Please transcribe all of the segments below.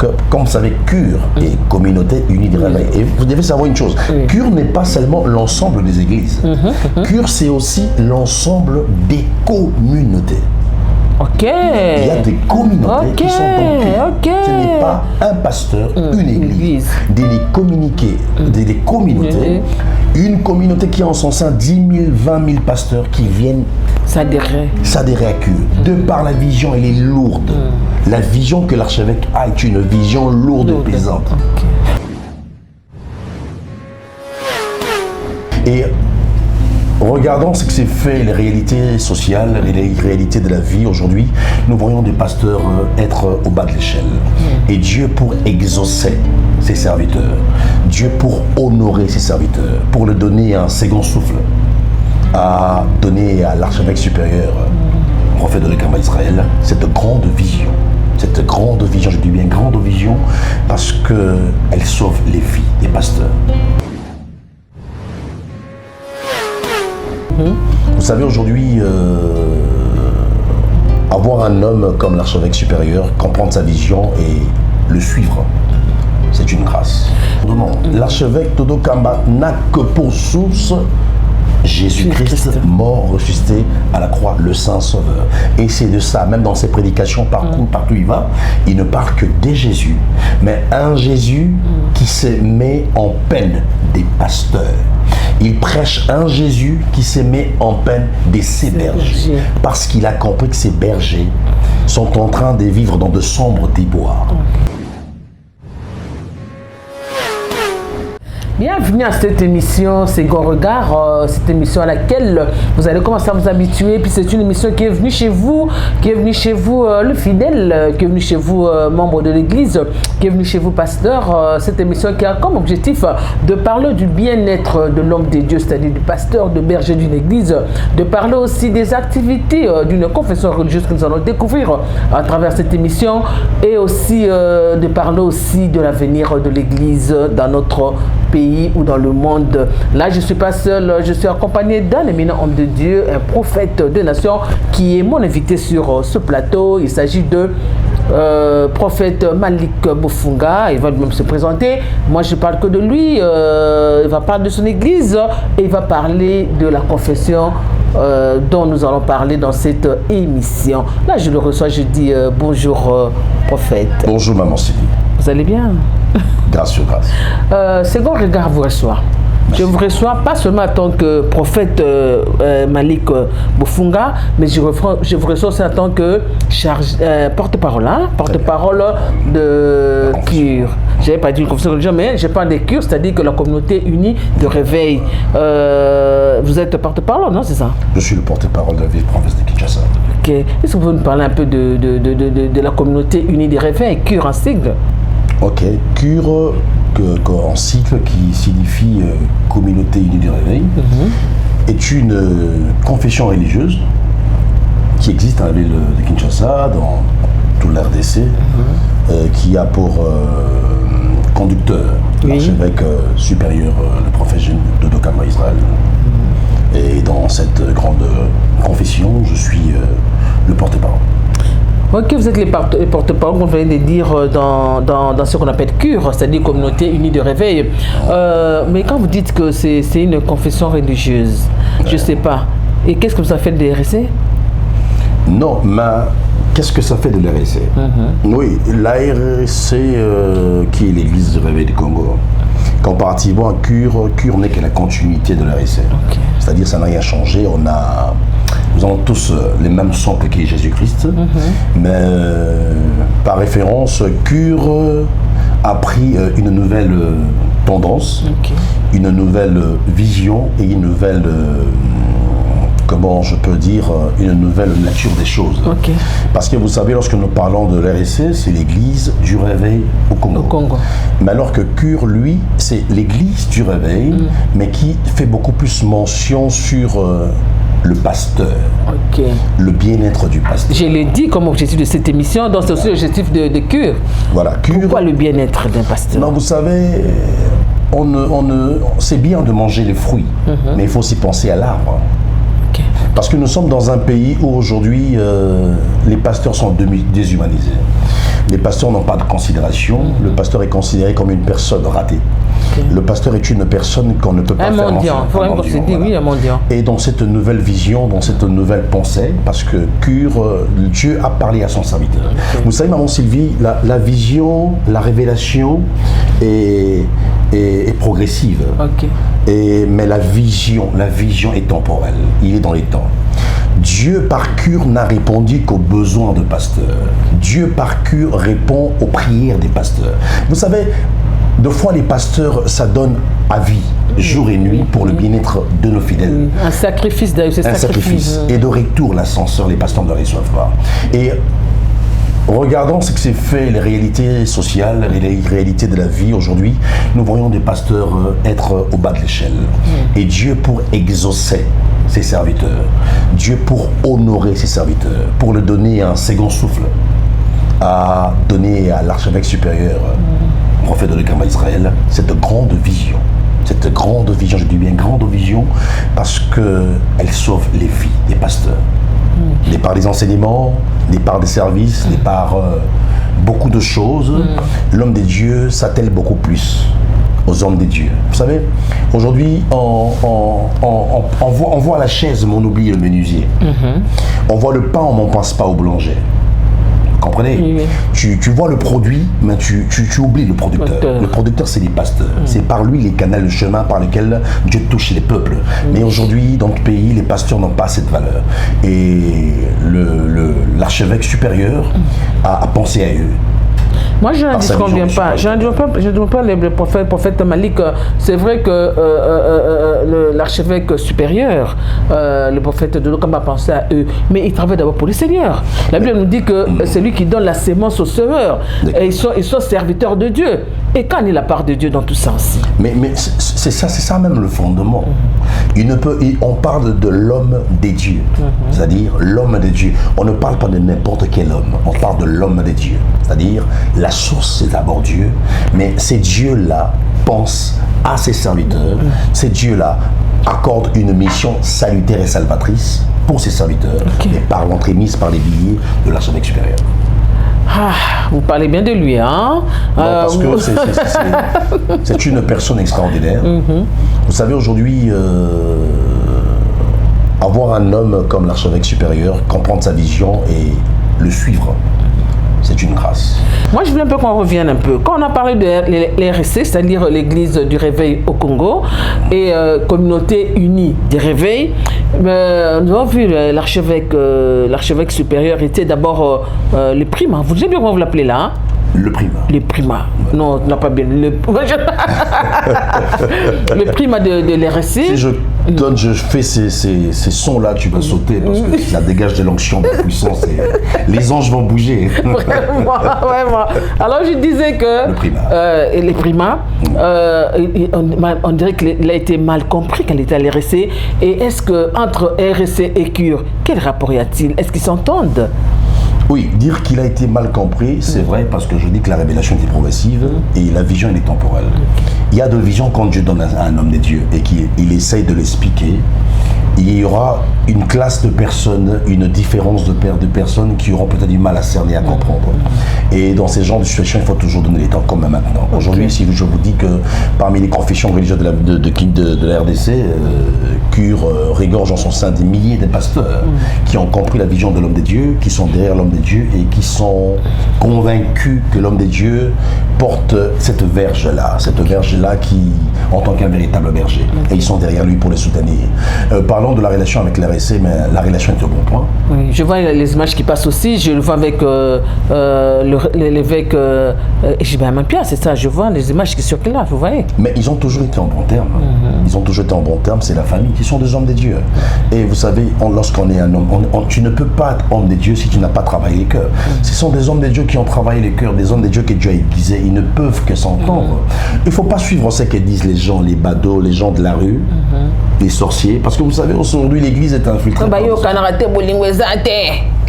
que, comme vous savez, Cure est Communauté Unie du Réveil. Et vous devez savoir une chose, Cure n'est pas seulement l'ensemble des églises. Cure, c'est aussi l'ensemble des communautés. Ok. Il y a des communautés qui sont dans Cure. Ce n'est pas un pasteur, une église. Des communautés. Une communauté qui a en son sein 10 000, 20 000 pasteurs qui viennent s'adhérer à Cure. De par la vision, elle est lourde. La vision que l'archevêque a est une vision lourde et pesante. Et regardons ce que c'est fait, les réalités sociales, les réalités de la vie aujourd'hui. Nous voyons des pasteurs être au bas de l'échelle. Et Dieu, pour exaucer ses serviteurs, Dieu pour honorer ses serviteurs, pour leur donner un second souffle, a donné à l'archevêque supérieur, prophète de l'Église d'Israël, cette grande vision. Cette grande vision, je dis bien grande vision, parce qu'elle sauve les vies des pasteurs. Vous savez, aujourd'hui, avoir un homme comme l'archevêque supérieur, comprendre sa vision et le suivre, c'est une grâce. L'archevêque Todo Kamba n'a que pour source Jésus-Christ, mort, ressuscité à la croix, le Saint Sauveur. Et c'est de ça, même dans ses prédications, partout où il va, il ne parle que de Jésus, mais un Jésus qui se met en peine des pasteurs. Il prêche un Jésus qui se met en peine de ses bergers, parce qu'il a compris que ces bergers sont en train de vivre dans de sombres déboires. Bienvenue à cette émission Second Regard, cette émission à laquelle vous allez commencer à vous habituer. Puis c'est une émission qui est venue chez vous, le fidèle, qui est venu chez vous, membre de l'église, qui est venu chez vous, pasteur. Cette émission qui a comme objectif de parler du bien-être de l'homme de Dieu, c'est-à-dire du pasteur, de berger d'une église, de parler aussi des activités d'une confession religieuse que nous allons découvrir à travers cette émission, et aussi de parler aussi de l'avenir de l'église dans notre pays ou dans le monde. Là, je ne suis pas seul, je suis accompagné d'un éminent homme de Dieu, un prophète de nation qui est mon invité sur ce plateau. Il s'agit de prophète Malik Bofunga. Il va même se présenter. Moi, je ne parle que de lui. Il va parler de son église et il va parler de la confession dont nous allons parler dans cette émission. Là, je le reçois, je dis bonjour, prophète. Bonjour, maman Sylvie. Vous allez bien? Grâce sur grâce. Second Regard vous reçoit. Je vous reçois pas seulement en tant que prophète Malik Bofunga, mais je vous reçois aussi en tant que porte-parole, porte-parole de Cure. Je n'avais pas dit une confession religieuse, mais je parle des Cure, c'est-à-dire que la communauté unie de réveil. Vous êtes porte-parole, non, c'est ça? Je suis le porte-parole de la ville province de Kinshasa. Ok. Est-ce que vous pouvez nous parler un peu de la communauté unie de réveil, Cure en sigle? Ok, Cure, en cycle qui signifie Communauté Unie du Réveil, est une confession religieuse qui existe dans la ville de Kinshasa, dans tout l'RDC, qui a pour conducteur l'archevêque supérieur, le prophète Todo Kamba Israël. Et dans cette grande confession, je suis le porte-parole. Ok, vous êtes les porte-parole, vous venez de dire dans ce qu'on appelle Cure, c'est-à-dire Communauté Unie de Réveil. Mais quand vous dites que c'est une confession religieuse, je ne sais pas. Et qu'est-ce que ça fait de l'RSC? Non, mais qu'est-ce que ça fait de l'RSC? Oui, l'ARC qui est l'église du Réveil du Congo. Comparativement à Cure, Cure n'est que la continuité de l'RSC. Okay. C'est-à-dire que ça n'a rien changé. Nous avons tous les mêmes socles qui est Jésus-Christ, mais par référence, Cure a pris une nouvelle tendance, une nouvelle vision et une nouvelle, comment je peux dire, une nouvelle nature des choses. Parce que vous savez, lorsque nous parlons de l'RSC, c'est l'église du réveil au Congo. Mais alors que Cure, lui, c'est l'église du réveil, mais qui fait beaucoup plus mention sur le pasteur, le bien-être du pasteur. Je l'ai dit comme objectif de cette émission, donc c'est aussi l'objectif de Cure. Voilà, Cure. Pourquoi le bien-être d'un pasteur? Non, vous savez, c'est bien de manger les fruits, mais il faut aussi penser à l'arbre. Parce que nous sommes dans un pays où aujourd'hui les pasteurs sont déshumanisés. Les pasteurs n'ont pas de considération. Le pasteur est considéré comme une personne ratée. Le pasteur est une personne qu'on ne peut pas faire mendiant. Un mendiant, voilà. Oui, un mendiant. Et dans cette nouvelle vision, dans cette nouvelle pensée, parce que Dieu a parlé à son serviteur. Vous savez, maman Sylvie, la vision, la révélation est progressive. Mais la vision est temporelle. Il est dans les temps. Dieu par cure n'a répondu qu'aux besoins de pasteurs. Dieu par cure répond aux prières des pasteurs. Vous savez, deux fois les pasteurs, ça donne à vie, jour et nuit, pour le bien-être de nos fidèles. Un sacrifice, d'ailleurs, c'est un sacrifice. Et de retour, l'ascenseur, les pasteurs ne reçoivent pas. Et regardons ce que c'est fait, les réalités sociales, les réalités de la vie aujourd'hui. Nous voyons des pasteurs être au bas de l'échelle. Et Dieu, pour exaucer ses serviteurs, Dieu pour honorer ses serviteurs, pour le donner un second souffle, a donné à l'archevêque supérieur, prophète de l'Église d'Israël, cette grande vision. Cette grande vision, je dis bien grande vision, parce qu'elle sauve les vies des pasteurs. Les par des enseignements, les par des services, les par beaucoup de choses. L'homme des dieux s'attelle beaucoup plus aux hommes des dieux. Vous savez, aujourd'hui, on voit la chaise, mais on oublie le menuisier. On voit le pain, on n'en pense pas au boulanger. Vous comprenez? Tu vois le produit, mais tu oublies le producteur. Le producteur, c'est les pasteurs. C'est par lui les canaux, le chemin par lequel Dieu touche les peuples. Mais aujourd'hui, dans notre pays, les pasteurs n'ont pas cette valeur. Et l'archevêque supérieur a pensé à eux. Moi, je n'en disconviens pas. Je ne dis pas le prophète Malik. C'est vrai que l'archevêque supérieur, le prophète de l'Okamba a pensé à eux, mais il travaille d'abord pour le Seigneur. La Bible nous dit que c'est lui qui donne la sémence aux semeurs. Et ils sont serviteurs de Dieu. Et quand est la part de Dieu dans tout ça aussi? Mais c'est ça même le fondement. On parle de l'homme des dieux, c'est-à-dire l'homme des dieux. On ne parle pas de n'importe quel homme, on parle de l'homme des dieux. C'est-à-dire, la source, c'est d'abord Dieu, mais ces dieux-là pensent à ses serviteurs. Ces dieux-là accordent une mission salutaire et salvatrice pour ses serviteurs, et par l'entremise, par les billets de l'archevêque supérieur. Ah, vous parlez bien de lui, hein? Non, parce que c'est une personne extraordinaire. Vous savez, aujourd'hui, avoir un homme comme l'archevêque supérieur, comprendre sa vision et le suivre, c'est une grâce. Moi, je voulais un peu qu'on revienne un peu. Quand on a parlé de l'RSC, c'est-à-dire l'Église du Réveil au Congo, et Communauté Unie des Réveils, nous avons vu l'archevêque supérieur était d'abord le primat. Vous savez bien comment vous l'appelez là, hein? Le primat. Le primat. Non, on n'a pas bien. Le primat de l'RSC. Si je fais ces sons-là, tu vas sauter parce que ça dégage de l'onction, de la puissance et les anges vont bouger. Vraiment. Alors je disais que le primat, on dirait qu'il a été mal compris quand il était à l'RSC. Et est-ce qu'entre RSC et Cure, quel rapport y a-t-il? Est-ce qu'ils s'entendent? Oui, dire qu'il a été mal compris, c'est vrai, parce que je dis que la révélation était progressive et la vision, elle est temporelle. Il y a deux visions quand Dieu donne à un homme de Dieu et qu'il essaye de l'expliquer. Il y aura une classe de personnes, une différence de personnes qui auront peut-être du mal à cerner, à comprendre. Et dans ces genres de situations, il faut toujours donner les temps comme maintenant. Aujourd'hui, si je vous dis que parmi les confessions religieuses de la RDC, Cure regorge en son sein des milliers de pasteurs qui ont compris la vision de l'homme de Dieu, qui sont derrière l'homme de Dieu et qui sont convaincus que l'homme de Dieu porte cette verge-là qui, en tant qu'un véritable berger. Et ils sont derrière lui pour les soutenir. Parlons de la relation avec l'RSC, mais la relation est au bon point. Oui, je vois les images qui passent aussi, je le vois avec l'évêque Gilbert Pierre, c'est ça, je vois les images qui circulent là, vous voyez. Mais ils ont toujours été en bon terme. Ils ont toujours été en bon terme, c'est la famille, qui sont des hommes de Dieu. Et vous savez, lorsqu'on est un homme, tu ne peux pas être homme de Dieu si tu n'as pas travaillé les cœurs. Ce sont des hommes de Dieu qui ont travaillé les cœurs, des hommes de Dieu que Dieu a aiguisés, ils ne peuvent que s'entendre. Il ne faut pas suivre ce que disent les gens, les badauds, les gens de la rue, les sorciers, parce que vous savez, aujourd'hui, l'église est infiltrée.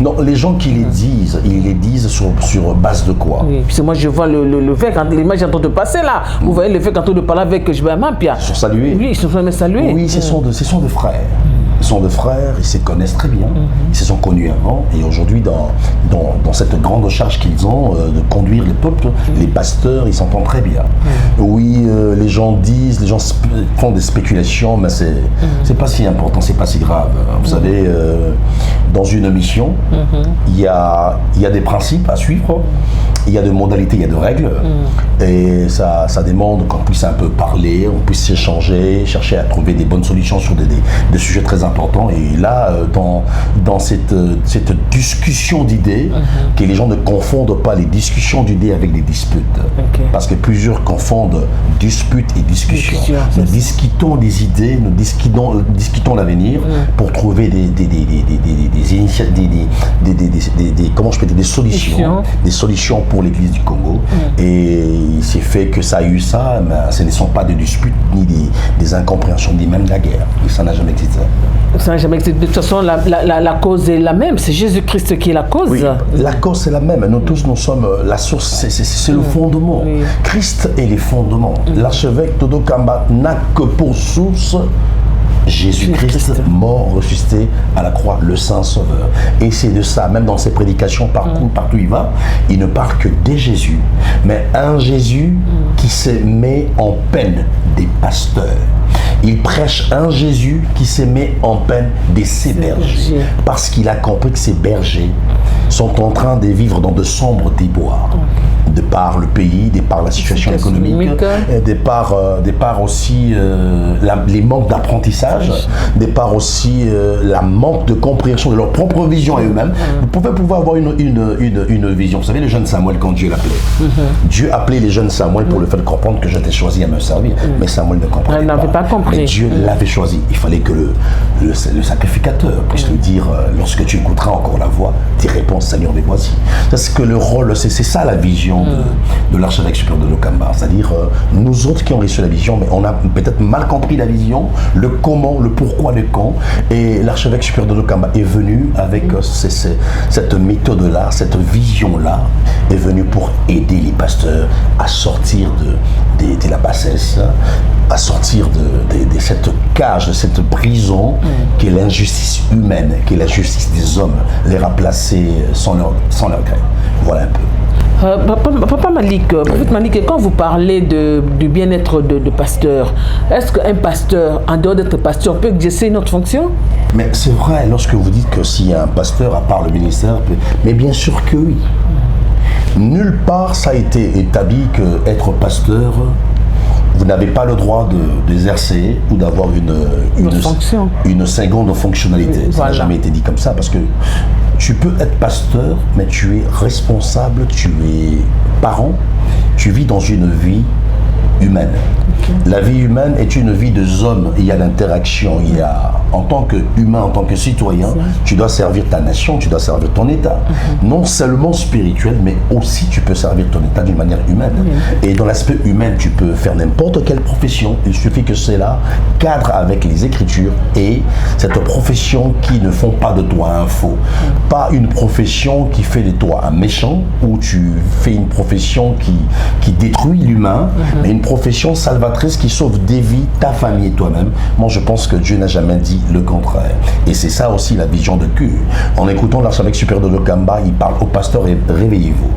Non, les gens qui les disent, ils les disent sur base de quoi? Oui, parce que moi je vois l'évêque, l'image est en train de passer là. Vous voyez l'évêque en train de parler avec Gilbert Pierre. Ils sont salués. Oui, ils sont même salués. Oui, ce sont de frères. sont de frères, ils se connaissent très bien, ils se sont connus avant, et aujourd'hui, dans cette grande charge qu'ils ont de conduire les peuples, les pasteurs, ils s'entendent très bien. Oui, les gens disent, les gens font des spéculations, mais c'est pas si important, c'est pas si grave. Vous savez, dans une mission, il y a des principes à suivre, il y a des modalités, il y a des règles, et ça demande qu'on puisse un peu parler, on puisse échanger, chercher à trouver des bonnes solutions sur des sujets très importants. Et là, dans cette discussion d'idées, que les gens ne confondent pas les discussions d'idées avec les disputes. Parce que plusieurs confondent dispute et discussion. Nous discutons des idées, nous discutons l'avenir pour trouver comment je peux dire, des solutions pour l'Église du Congo. Et il s'est fait que ça a eu ça, mais ce ne sont pas des disputes ni des incompréhensions, ni même de la guerre. Et ça n'a jamais existé. Ça n'a jamais existé. De toute façon, la cause est la même. C'est Jésus-Christ qui est la cause. Oui, la cause est la même. Nous tous, nous sommes la source, c'est le fondement. Christ est les fondements. L'archevêque Todo Kamba n'a que pour source Jésus-Christ, mort, ressuscité à la croix, le Saint Sauveur. Et c'est de ça, même dans ses prédications, partout où il va, il ne parle que de Jésus, mais un Jésus qui se met en peine des pasteurs. Il prêche un Jésus qui se met en peine de ses bergers, parce qu'il a compris que ces bergers sont en train de vivre dans de sombres déboires. De par le pays, de par la situation économique, de par aussi les manques d'apprentissage, de par aussi la manque de compréhension de leur propre vision à eux-mêmes. Vous pouvez pouvoir avoir une vision. Vous savez, le jeune Samuel, quand Dieu l'appelait, Dieu appelait les jeunes Samuel pour le faire comprendre que je t'ai choisi à me servir. Mais Samuel ne comprenait pas. Mais Dieu l'avait choisi. Il fallait que le sacrificateur puisse lui dire, lorsque tu écouteras encore la voix, tes réponses, Seigneur, les voici. C'est que le rôle, c'est ça la vision de l'archevêque supérieur de Lokamba. C'est-à-dire, nous autres qui ont reçu la vision, mais on a peut-être mal compris la vision, le comment, le pourquoi, le quand. Et l'archevêque supérieur de Lokamba est venu avec cette méthode-là, cette vision-là, est venu pour aider les pasteurs à sortir de la bassesse, à sortir de cette cage, de cette prison qui est l'injustice humaine, qui est la justice des hommes, les remplacer sans leur gré. Voilà un peu. Papa Malik, Prophète Malik, quand vous parlez du bien-être de pasteur, est-ce qu'un pasteur, en dehors d'être pasteur, peut exercer une autre fonction? Mais c'est vrai, lorsque vous dites que s'il y a un pasteur, à part le ministère, mais bien sûr que oui. Nulle part ça a été établi qu'être pasteur, vous n'avez pas le droit d'exercer ou d'avoir une seconde fonctionnalité. Ça n'a jamais été dit comme ça, parce que tu peux être pasteur, mais tu es responsable, tu es parent, tu vis dans une vie humaine. La vie humaine est une vie de hommes. Il y a l'interaction, il y a, en tant qu'humain, en tant que citoyen, tu dois servir ta nation, tu dois servir ton État. Non seulement spirituel, mais aussi tu peux servir ton État d'une manière humaine. Et dans l'aspect humain, tu peux faire n'importe quelle profession. Il suffit que cela cadre avec les Écritures et cette profession qui ne font pas de toi un faux. Pas une profession qui fait de toi un méchant, ou tu fais une profession qui détruit l'humain, mais une profession salvatrice qui sauve des vies, ta famille et toi-même. Moi, je pense que Dieu n'a jamais dit le contraire. Et c'est ça aussi la vision de cure. En écoutant l'archevêque supérieur de Lokamba, il parle aux pasteurs et réveillez-vous.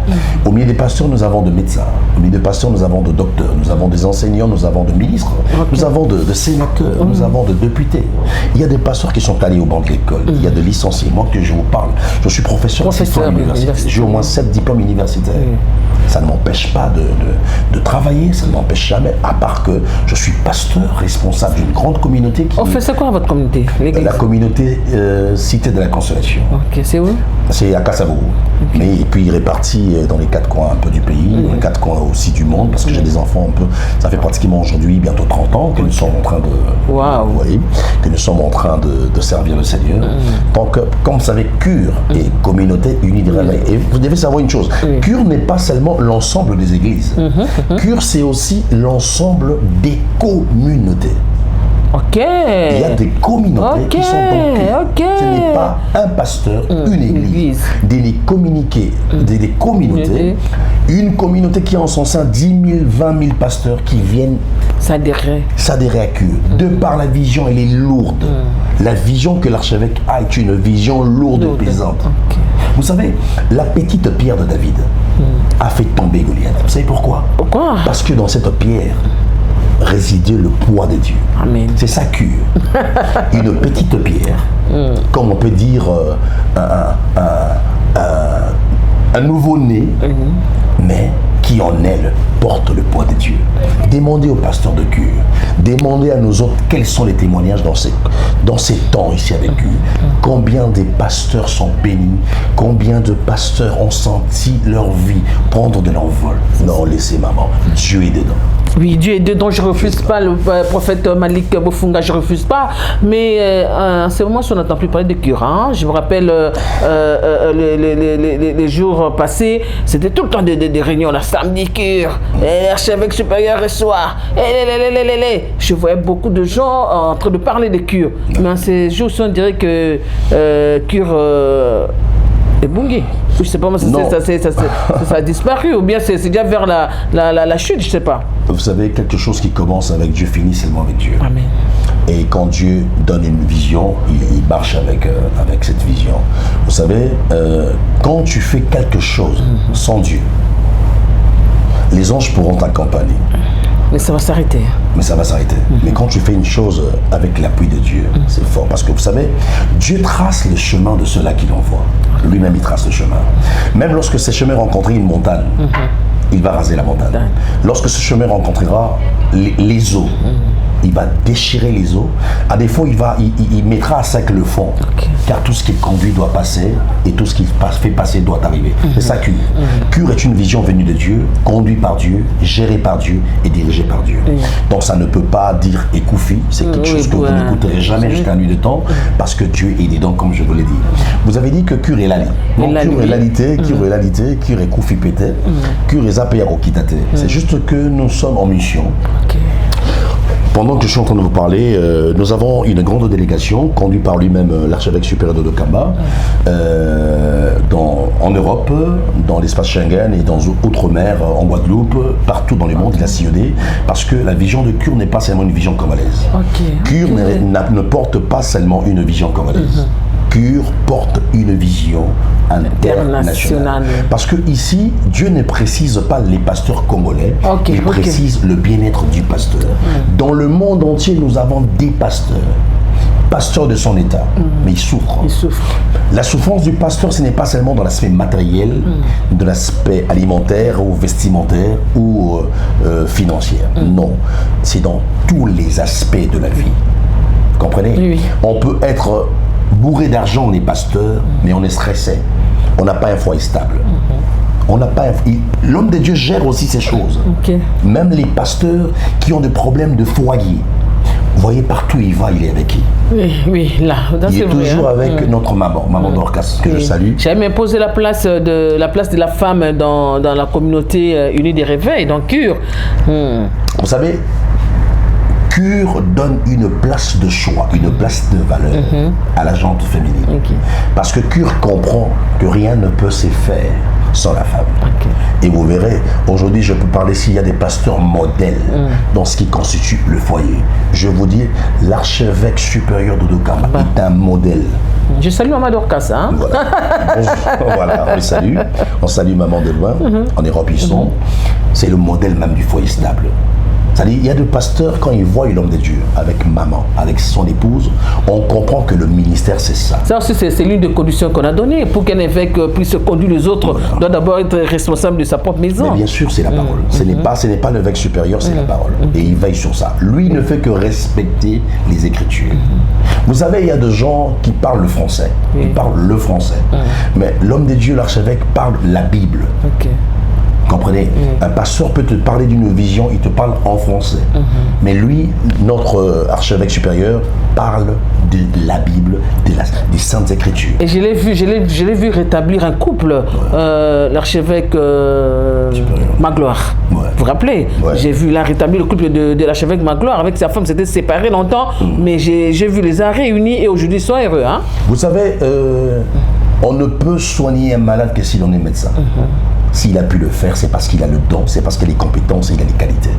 Au milieu des pasteurs, nous avons de médecins. Au milieu des pasteurs, nous avons de docteurs. Nous avons des enseignants, nous avons de ministres. Nous avons de sénateurs. Nous avons de députés. Il y a des pasteurs qui sont allés au banc de l'école. Il y a de licenciés. Moi, que je vous parle, je suis professeur à l'université. J'ai au moins 7 diplômes universitaires. Ça ne m'empêche pas de travailler, ça ne m'empêche jamais, à part que je suis pasteur, responsable d'une grande communauté qui... c'est quoi votre communauté? La communauté Cité de la Consolation. Ok, c'est où? C'est à Kassavogo. Okay. Mais et puis réparti dans les 4 coins un peu du pays, dans les 4 coins aussi du monde, parce que j'ai des enfants un peu... Ça fait pratiquement aujourd'hui bientôt 30 ans que nous sommes en train de... Vous voyez, que nous sommes en train de servir le Seigneur. Donc, comme vous savez, Cure est communauté unie de réveil. Et vous devez savoir une chose, Cure n'est pas seulement l'ensemble des églises. Cure, c'est aussi l'ensemble des communautés. Ok. Il y a des communautés qui sont dans le culte. Ce n'est pas un pasteur, une église. Des communiqués, des communautés. Une communauté qui a en son sein 10 000, 20 000 pasteurs qui viennent s'adhérer à Cure. De par la vision, elle est lourde. La vision que l'archevêque a est une vision lourde et pesante. Okay. Vous savez, la petite pierre de David a fait tomber Goliath. Vous savez pourquoi? Pourquoi? Parce que dans cette pierre résidait le poids de Dieu. Amen. C'est ça Cure. Une petite pierre, comme on peut dire un nouveau-né, mais qui en elle porte le poids de Dieu. Demandez aux pasteurs de Cure, demandez à nous autres quels sont les témoignages dans ces temps ici avec Cure. Combien des pasteurs sont bénis, combien de pasteurs ont senti leur vie prendre de l'envol. Non, laissez maman, Dieu est dedans. Oui, Dieu est dedans, je ne refuse pas, le prophète Malik Bofunga, je ne refuse pas, mais en ce moment, on n'entend plus parler de Cure. Hein. Je me rappelle les jours passés, c'était tout le temps des réunions, la samedi Cure, l'archevêque supérieur et soir, je voyais beaucoup de gens en train de parler de Cure, mais en ces jours-ci, on dirait que Cure est bungué. Je ne sais pas, ça a disparu, ou bien c'est déjà vers la chute, je ne sais pas. Vous savez, quelque chose qui commence avec Dieu finit seulement avec Dieu. Amen. Et quand Dieu donne une vision, il marche avec cette vision. Vous savez, quand tu fais quelque chose sans Dieu, les anges pourront t'accompagner. Mais ça va s'arrêter. Mais quand tu fais une chose avec l'appui de Dieu, c'est fort. Parce que vous savez, Dieu trace le chemin de ceux-là qui l'envoient. Lui-même, il trace le chemin. Même lorsque ces chemins rencontrent une montagne, il va raser la montagne. Lorsque ce chemin rencontrera les eaux, il va déchirer les eaux. À défaut, il mettra à sec le fond. Okay. Car tout ce qui conduit doit passer et tout ce qui fait passer doit arriver. C'est ça Cure. Cure est une vision venue de Dieu, conduite par Dieu, gérée par Dieu et dirigée par Dieu. Donc ça ne peut pas dire écoufi. C'est quelque chose que vous n'écouterez jamais jusqu'à la nuit de temps parce que Dieu est dedans, comme je vous l'ai dit. Vous avez dit que Cure est l'ali. Cure est l'alité, Cure est koufi pété, Cure est zapé à Rokitate. C'est juste que nous sommes en mission. Okay. Pendant que je suis en train de vous parler, nous avons une grande délégation conduite par lui-même l'archevêque supérieur de Dokamba en Europe, dans l'espace Schengen et dans outre-mer, en Guadeloupe, partout dans le monde. Il a sillonné parce que la vision de Cure n'est pas seulement une vision congolaise. Cure ne porte pas seulement une vision congolaise. Cure porte une vision internationale. Parce que ici, Dieu ne précise pas les pasteurs congolais, il précise le bien-être du pasteur. Dans le monde entier, nous avons des pasteurs de son état, mais ils souffrent. La souffrance du pasteur, ce n'est pas seulement dans l'aspect matériel, de l'aspect alimentaire ou vestimentaire ou financier. Non, c'est dans tous les aspects de la vie. Vous comprenez? Oui. On peut être bourré d'argent, on est pasteur, mais on est stressé. On n'a pas un foyer stable. L'homme de Dieu gère aussi ces choses. Même les pasteurs qui ont des problèmes de foyer. Vous voyez, partout il va, il est avec qui? Oui, là. Il est toujours avec notre maman Dorcas, que je salue. J'ai même posé la place de la femme dans la communauté unie des réveils, dans Cure. Vous savez, Cure donne une place de choix, une place de valeur à la gente féminine. Parce que Cure comprend que rien ne peut se faire sans la femme. Et vous verrez, aujourd'hui, je peux parler s'il y a des pasteurs modèles dans ce qui constitue le foyer. Je vous dis, l'archevêque supérieur de Dokamba est un modèle. Je salue Maman Dorcas. Hein? Voilà, on les salue. On salue Maman de loin. En Europe, ils sont. C'est le modèle même du foyer stable. C'est-à-dire, il y a des pasteurs, quand ils voient l'homme de Dieu avec maman, avec son épouse, on comprend que le ministère, c'est ça. Ça aussi, c'est l'une des conditions qu'on a données. Pour qu'un évêque puisse conduire les autres, doit d'abord être responsable de sa propre maison. Mais bien sûr, c'est la parole. Ce n'est pas l'évêque supérieur, c'est la parole. Et il veille sur ça. Lui, il ne fait que respecter les Écritures. Vous savez, il y a des gens qui parlent le français. Ils parlent le français. Mais l'homme de Dieu, l'archevêque, parle la Bible. Comprenez? Un pasteur peut te parler d'une vision, il te parle en français. Mais lui, notre archevêque supérieur, parle de la Bible, des Saintes Écritures. Et je l'ai vu rétablir un couple, l'archevêque Magloire. Ouais. Vous vous rappelez? J'ai vu la rétablir le couple de l'archevêque Magloire avec sa femme, c'était séparé longtemps, mais j'ai vu les a réunis et aujourd'hui ils sont heureux. Hein? Vous savez, on ne peut soigner un malade que si l'on est médecin. S'il a pu le faire, c'est parce qu'il a le don, c'est parce qu'il a les compétences, il a les qualités.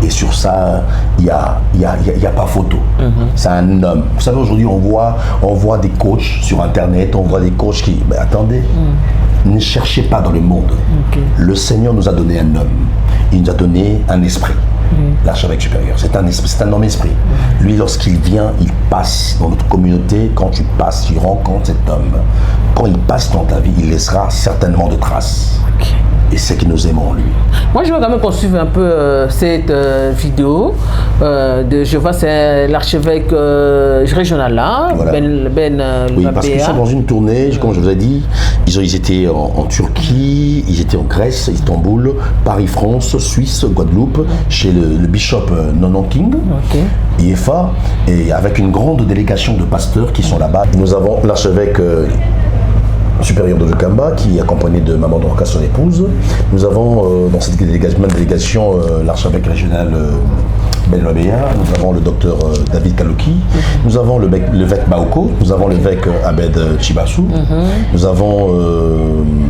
Et sur ça, il n'y a pas photo. C'est un homme. Vous savez, aujourd'hui, on voit des coachs sur Internet, on voit des coachs qui... Mais attendez, ne cherchez pas dans le monde. Le Seigneur nous a donné un homme. Il nous a donné un esprit. L'archevêque supérieur, c'est un homme esprit. Lui, lorsqu'il vient, il passe dans notre communauté. Quand tu passes, tu rencontres cet homme. Quand il passe dans ta vie, il laissera certainement de traces. Et c'est que nous aimons lui. Moi, je veux quand même qu'on suive un peu cette vidéo. Je vois, c'est l'archevêque régional là, voilà. Oui, parce qu'ils sont dans une tournée, comme je vous ai dit. Ils étaient en Turquie, ils étaient en Grèce, Istanbul, Paris-France, Suisse, Guadeloupe, chez le bishop Nonon King, IFA, et avec une grande délégation de pasteurs qui sont là-bas. Nous avons l'archevêque supérieur de Dokamba qui est accompagné de Maman Dorcas, son épouse. Nous avons dans cette délégation l'archevêque régional Benoît Béa, nous avons le docteur David Kaloki, nous avons l'évêque Baoko, nous avons l'évêque Abed Chibasu, nous avons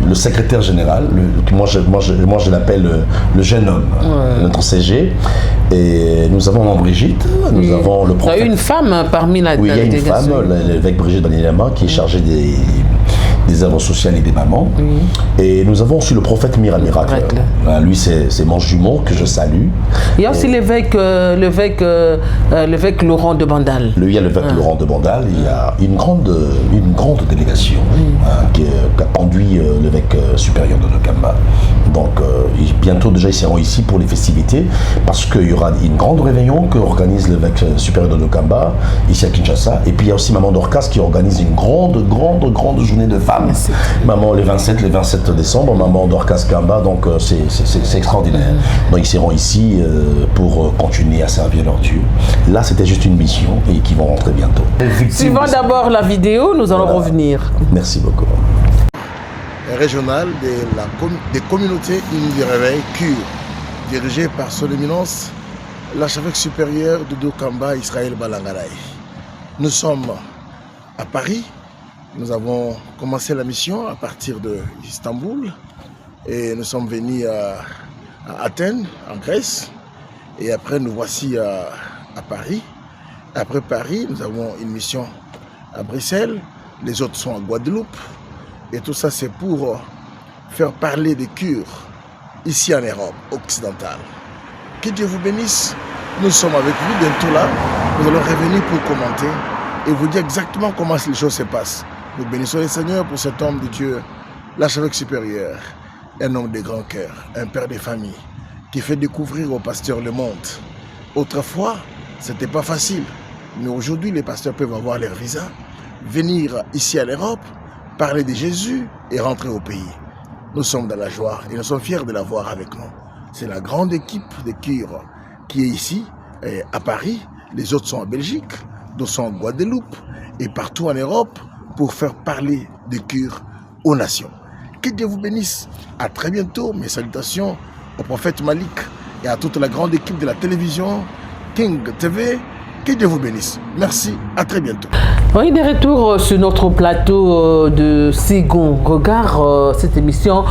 le secrétaire général, moi je l'appelle le jeune homme, notre CG, et nous avons Brigitte, nous avons le prophète. Il y a une femme parmi la délégation. Oui, il y a une femme, l'évêque Brigitte Banilama, qui est chargée des œuvres sociales et des mamans. Et nous avons aussi le prophète Miracle. Lui, c'est mon jumeau que je salue. Il y a aussi l'évêque Laurent de Bandal. Lui, il y a l'évêque Laurent de Bandal. Il y a une grande délégation qui a conduit l'évêque supérieur de Dokamba. Donc, bientôt déjà, ils seront ici pour les festivités parce qu'il y aura une grande réveillon qu'organise l'évêque supérieur de Dokamba ici à Kinshasa. Et puis, il y a aussi Maman Dorcas qui organise une grande journée de femmes. Maman, le 27 décembre, Maman Dorcas Kamba, donc c'est extraordinaire. Donc ils seront ici pour continuer à servir leur Dieu. Là, c'était juste une mission et qui vont rentrer bientôt. Suivant d'abord la vidéo, nous allons revenir. Merci beaucoup. Régional des communautés unies du réveil, CURE, dirigé par son éminence, l'archevêque supérieur de Dokamba, Israël Balangalaï. Nous sommes à Paris. Nous avons commencé la mission à partir d'Istanbul et nous sommes venus à Athènes, en Grèce, et après nous voici à Paris. Après Paris, nous avons une mission à Bruxelles, les autres sont à Guadeloupe, et tout ça c'est pour faire parler des cures ici en Europe occidentale. Que Dieu vous bénisse, nous sommes avec vous bientôt là, nous allons revenir pour commenter et vous dire exactement comment les choses se passent. Nous bénissons le Seigneur pour cet homme de Dieu, l'archevêque supérieur, un homme de grand cœur, un père de famille, qui fait découvrir aux pasteurs le monde. Autrefois, ce n'était pas facile, mais aujourd'hui, les pasteurs peuvent avoir leur visa, venir ici à l'Europe, parler de Jésus et rentrer au pays. Nous sommes dans la joie et nous sommes fiers de l'avoir avec nous. C'est la grande équipe de cure qui est ici, à Paris. Les autres sont en Belgique, d'autres sont en Guadeloupe et partout en Europe, pour faire parler de cure aux nations. Que Dieu vous bénisse. À très bientôt. Mes salutations au prophète Malik et à toute la grande équipe de la télévision King TV. Que Dieu vous bénisse. Merci. À très bientôt. Oui, de retour sur notre plateau de Second Regard, cette émission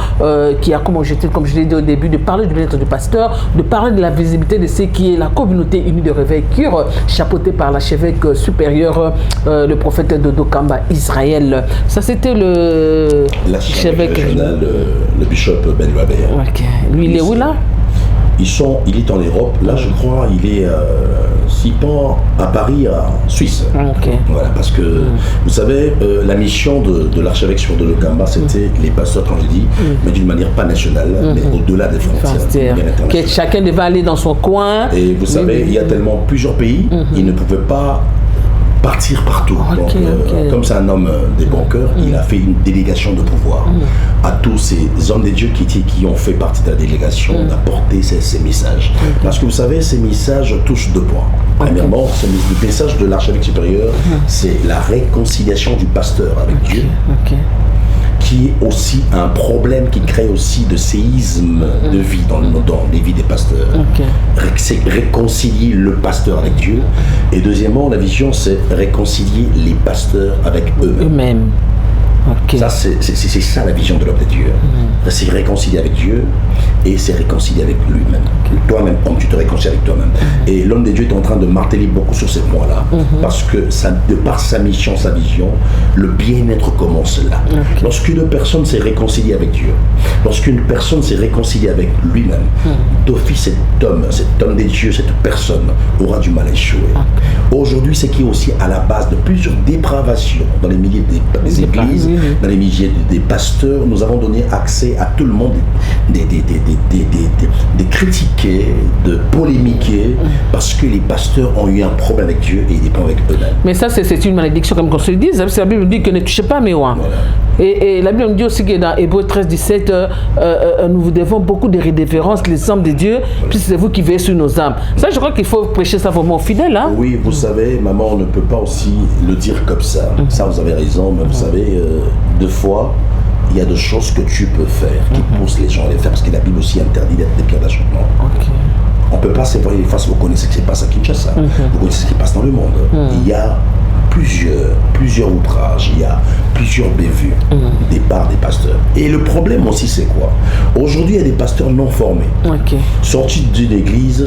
qui a comme objectif, comme je l'ai dit au début, de parler du bien-être du pasteur, de parler de la visibilité de ce qui est la communauté unie de réveil cure, chapeautée par l'archevêque supérieur, le prophète de Dokamba, Israël. Ça, c'était l'archevêque régional, le bishop Benoît Béa. Ok. Lui, il est où là? Il est en Europe, là je crois, il est à Paris, en Suisse. Okay. Voilà, parce que vous savez, la mission de l'archevêque sur de Dokamba, c'était les pasteurs, comme je dis, mais d'une manière pas nationale, mais au-delà des frontières. Que chacun devait aller dans son coin. Et vous savez, il y a tellement plusieurs pays, ils ne pouvaient pas partir partout. Donc, comme c'est un homme des bons cœurs, il a fait une délégation de pouvoir à tous ses des hommes de Dieu qui ont fait partie de la délégation d'apporter ces messages. Parce que vous savez, ces messages touchent deux points. Premièrement, le message de l'archevêque supérieur, c'est la réconciliation du pasteur avec Dieu. Qui est aussi un problème qui crée aussi de séisme de vie dans les vies des pasteurs. C'est réconcilier le pasteur avec Dieu. Et deuxièmement, la vision, c'est réconcilier les pasteurs avec eux-mêmes. Ça, c'est ça la vision de l'homme de Dieu. C'est réconcilier avec Dieu et c'est réconcilier avec lui-même. Toi-même, homme, tu te réconcilies avec toi-même. Et l'homme de Dieu est en train de marteler beaucoup sur ces points-là. Parce que de par sa mission, sa vision, le bien-être commence là. Lorsqu'une personne s'est réconciliée avec Dieu, lorsqu'une personne s'est réconciliée avec lui-même, d'office cet homme de Dieu, cette personne aura du mal à échouer. Aujourd'hui, c'est qui est aussi à la base de plusieurs dépravations dans les milliers des églises, dans les milliers des pasteurs. Nous avons donné accès à tout le monde de critiquer, de polémiquer, parce que les pasteurs ont eu un problème avec Dieu et des problèmes avec eux-mêmes. Mais ça, c'est une malédiction, comme on se le dit. La Bible dit que ne touchez pas mes oies. Et la Bible dit aussi que dans Hébreux 13, 17, nous vous devons beaucoup de révérence, les hommes de Dieu, puis c'est vous qui veillez sur nos âmes. Ça, je crois qu'il faut prêcher ça vraiment aux fidèles. Hein? Oui, vous savez, maman, on ne peut pas aussi le dire comme ça. Ça, vous avez raison, mais vous savez, deux fois, il y a des choses que tu peux faire qui poussent les gens à les faire, parce que la Bible aussi interdit d'être des pierres d'achoppement. On ne peut pas séparer les faces. Vous connaissez ce qui se passe à Kinshasa, vous connaissez ce qui se passe dans le monde. Il y a plusieurs outrages, il y a plusieurs bévues des parts des pasteurs. Et le problème aussi, c'est quoi? Aujourd'hui, il y a des pasteurs non formés, sortis d'une église,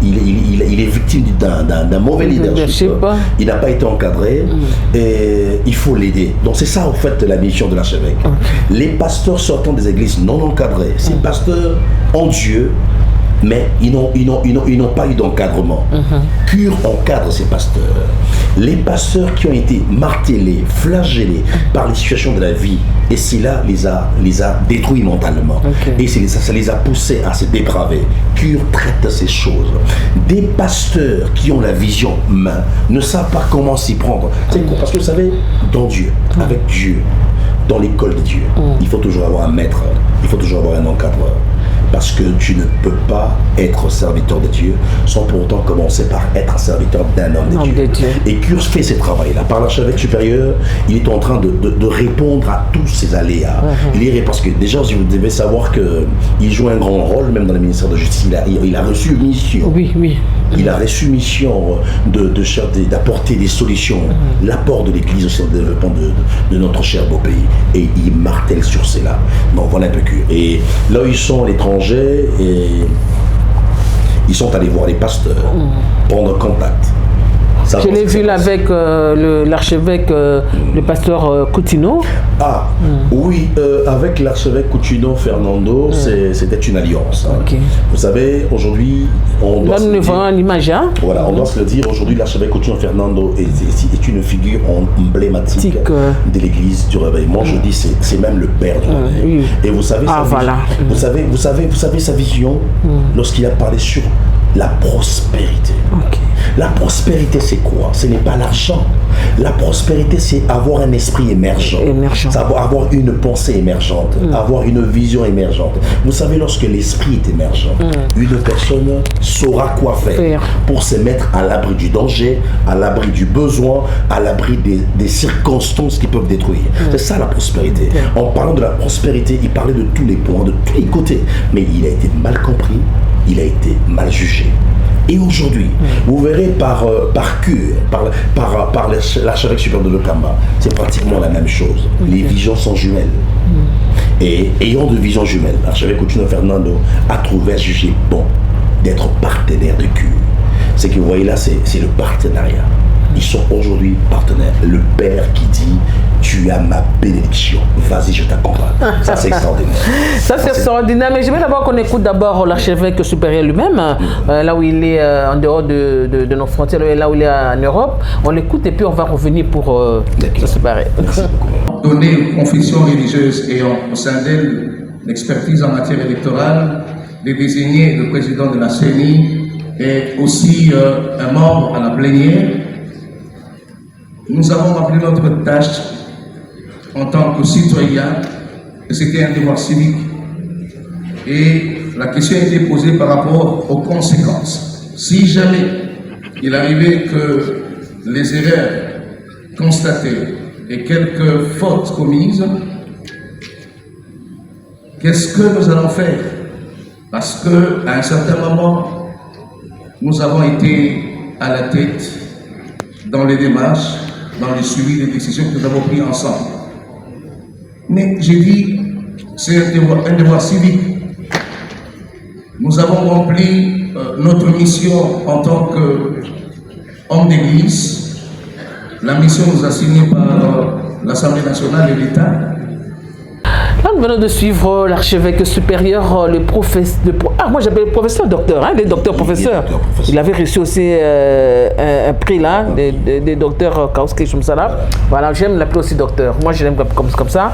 il est victime d'un mauvais leadership, il n'a pas été encadré, et il faut l'aider. Donc c'est ça, en fait, la mission de l'archevêque. Les pasteurs sortant des églises non encadrées, ces pasteurs ont Dieu, mais ils n'ont pas eu d'encadrement. Cure encadre ces pasteurs. Les pasteurs qui ont été martelés, flagellés par les situations de la vie, et cela les a détruits mentalement. Et ça les a poussés à se dépraver. Cure traite ces choses. Des pasteurs qui ont la vision humaine ne savent pas comment s'y prendre. C'est quoi? Parce que vous savez, dans Dieu, avec Dieu, dans l'école de Dieu, il faut toujours avoir un maître, il faut toujours avoir un encadreur. Parce que tu ne peux pas être serviteur de Dieu sans pour autant commencer par être serviteur d'un homme de Dieu. Et Cure fait ce travail-là. Par l'archevêque supérieur, il est en train de répondre à tous ces aléas. Parce que déjà, vous devez savoir qu'il joue un grand rôle, même dans le ministère de Justice. Il a reçu une mission. Il a reçu une mission d'apporter des solutions, l'apport de l'Église au sein du développement de notre cher beau pays. Et il martèle sur cela. Donc voilà un peu Cure. Et là où ils sont à l'étranger, et ils sont allés voir les pasteurs, prendre contact. Ça, je l'ai vu là avec l'archevêque, le pasteur Coutinho. Oui, avec l'archevêque Coutinho Fernando, c'était une alliance. Vous savez, aujourd'hui, on doit nous voyons l'image. Voilà, on doit se le dire, aujourd'hui, l'archevêque Coutinho Fernando est une figure emblématique de l'église du réveil. Moi, je dis, c'est même le père du réveil. Et vous savez, vous savez sa vision lorsqu'il a parlé sur la prospérité. La prospérité, c'est quoi? Ce n'est pas l'argent. La prospérité, c'est avoir un esprit émergent. C'est avoir une pensée émergente, avoir une vision émergente. Vous savez, lorsque l'esprit est émergent, une personne saura quoi faire pour se mettre à l'abri du danger, à l'abri du besoin, à l'abri des circonstances qui peuvent détruire. C'est ça la prospérité. En parlant de la prospérité, il parlait de tous les points, de tous les côtés. Mais il a été mal compris, il a été mal jugé. Et aujourd'hui, vous verrez par Cure, par l'archevêque supérieur de Lokamba, c'est pratiquement la même chose. Les visions sont jumelles. Et ayant de visions jumelles, l'archevêque Coutinho Fernando a trouvé à juger bon d'être partenaire de Cure. C'est que vous voyez là, c'est le partenariat. Ils sont aujourd'hui partenaires. Le père qui dit tu as ma bénédiction, vas-y, je t'accompagne. Ça, c'est extraordinaire. Ça, c'est extraordinaire. Mais j'aimerais d'abord qu'on écoute d'abord l'archevêque supérieur lui-même, là où il est en dehors de nos frontières, là où il est en Europe. On l'écoute et puis on va revenir pour se séparer. Merci beaucoup. Donner une confession religieuse ayant au sein d'elle l'expertise en matière électorale, de désigner le président de la CENI et aussi un membre à la plénière. Nous avons rempli notre tâche en tant que citoyens que c'était un devoir civique. Et la question a été posée par rapport aux conséquences. Si jamais il arrivait que les erreurs constatées et quelques fautes commises, qu'est-ce que nous allons faire? Parce qu'à un certain moment, nous avons été à la tête dans les démarches, dans le suivi des décisions que nous avons prises ensemble. Mais j'ai dit, c'est un devoir civique. Nous avons rempli notre mission en tant qu'homme d'église. La mission nous a signée par l'Assemblée nationale et l'État. Là, nous venons de suivre l'archevêque supérieur, le professeur. Moi j'appelle le professeur docteur, hein, les docteurs professeurs. Il avait reçu aussi un prix là, des docteurs Kauski Shumsala. Voilà, j'aime l'appeler aussi docteur. Moi je l'aime comme ça.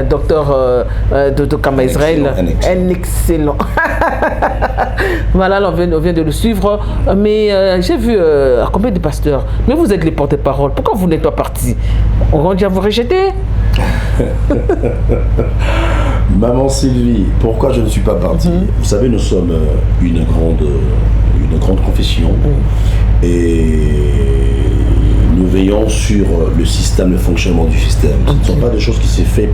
Docteur de Kamba Israël. Un excellent. Voilà, on vient de le suivre. Mais j'ai vu combien de pasteurs. Mais vous êtes les porte-parole. Pourquoi vous n'êtes pas partis? On va dire vous rejeter? Maman Sylvie, pourquoi je ne suis pas parti? Vous savez, nous sommes une grande confession et nous veillons sur le système, le fonctionnement du système. Ce ne sont pas des choses qui se font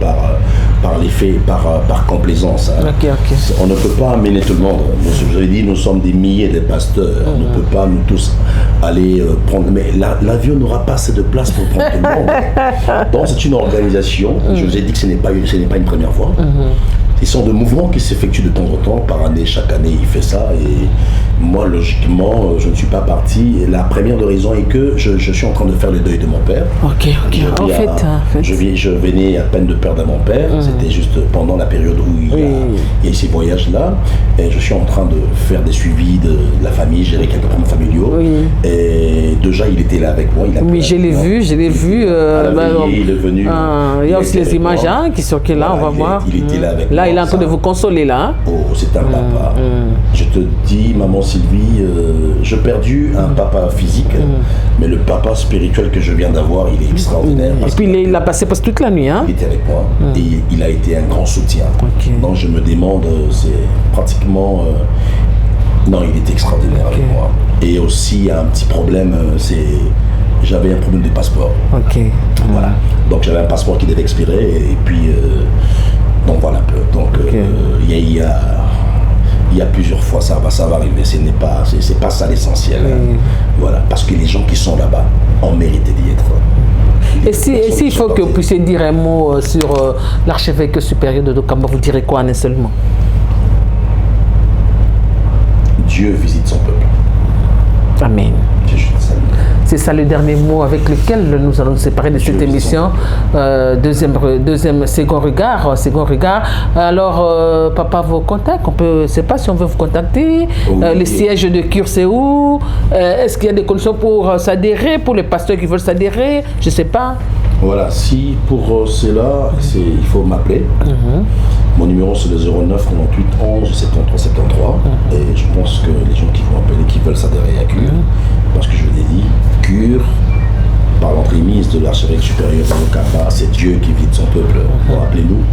par l'effet, par complaisance. Hein. On ne peut pas amener tout le monde. Je vous ai dit, nous sommes des milliers de pasteurs. On ne peut pas nous tous aller prendre. Mais l'avion n'aura pas assez de place pour prendre tout le monde. Donc c'est une organisation. Je vous ai dit que ce n'est pas une première fois. Ils sont de mouvements qui s'effectuent de temps en temps, par année, chaque année il fait ça et moi logiquement je ne suis pas parti. Et la première de raison est que je suis en train de faire le deuil de mon père. Je venais à peine de perdre mon père, c'était juste pendant la période où il y a ces voyages là et je suis en train de faire des suivis de la famille, gérer quelques problèmes familiaux et déjà il était là avec moi. Je l'ai vu. Il est venu. Il y a aussi les images qui circulent là, on va voir. Il était là avec moi. Il est en train de vous consoler là. Oh, c'est un papa. Je te dis, maman Sylvie, j'ai perdu un papa physique, mais le papa spirituel que je viens d'avoir, il est extraordinaire. Et puis il a passé presque toute la nuit. Hein? Il était avec moi et il a été un grand soutien. Donc je me demande, c'est pratiquement... non, il était extraordinaire avec moi. Et aussi, un petit problème, j'avais un problème de passeport. Voilà. Donc j'avais un passeport qui devait expirer et puis... donc voilà un peu. Donc il y a plusieurs fois ça va arriver. C'est pas ça l'essentiel. Voilà, parce que les gens qui sont là-bas ont mérité d'y être. Et s'il faut que vous puissiez dire un mot sur l'archevêque supérieur de Dokamba, vous direz quoi en un seul mot? Dieu visite son peuple. Amen. C'est ça le dernier mot avec lequel nous allons nous séparer de cette émission. Second regard. Alors, papa, vos contacts, je ne sais pas si on veut vous contacter. Le siège de cure, c'est où? Est-ce qu'il y a des conditions pour s'adhérer, pour les pasteurs qui veulent s'adhérer? Je ne sais pas. Voilà, si pour cela, il faut m'appeler. Mon numéro, c'est le 09 98 11 73 73. Et je pense que les gens qui vont appeler, qui veulent s'adhérer à Cure, parce que je vous l'ai dit, Cure, par l'entremise de l'archevêque supérieur de Dokamba, c'est Dieu qui vide son peuple. Appelez-nous.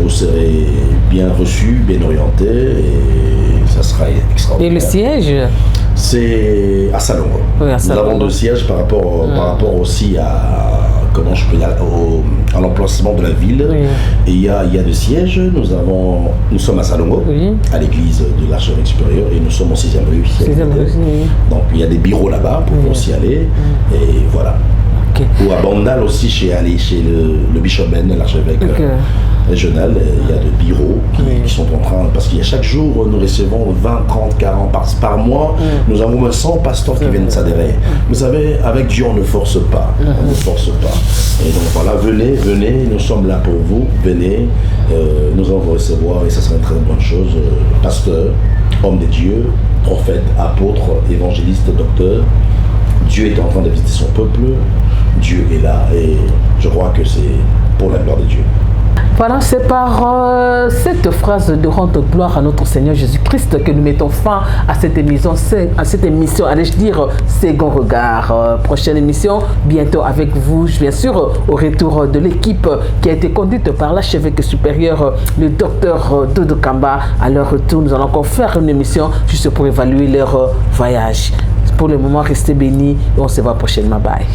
Vous serez bien reçus, bien orientés, et ça sera extraordinaire. Et le siège? C'est à Salongo. Nous avons deux sièges par rapport aussi à... comment je peux dire, à l'emplacement de la ville. Et il y a des sièges. Nous sommes à Salongo, à l'église de l'archevêque supérieur, et nous sommes au 6e rue. Donc il y a des bureaux là-bas pour aussi aller. Et voilà. Ou à Bandal aussi, chez le bishop Ben, l'archevêque régional, il y a des bureaux qui sont en train, parce qu'il y a chaque jour, nous recevons 20, 30, 40 par mois, nous avons 100 pasteurs qui viennent s'adhérer. Vous savez, avec Dieu, on ne force pas. On ne force pas. Et donc voilà, venez, nous sommes là pour vous, venez, nous allons vous recevoir et ça sera une très bonne chose. Pasteur, homme de Dieu, prophète, apôtre, évangéliste, docteur, Dieu est en train de visiter son peuple, Dieu est là et je crois que c'est pour la gloire de Dieu. Voilà, c'est par cette phrase de rendre gloire à notre Seigneur Jésus-Christ que nous mettons fin à cette émission, allais-je dire, Second Regard. Prochaine émission, bientôt avec vous, bien sûr, au retour de l'équipe qui a été conduite par l'archevêque supérieur, le docteur Dodo Kamba. À leur retour, nous allons encore faire une émission juste pour évaluer leur voyage. Pour le moment, restez bénis et on se voit prochainement. Bye.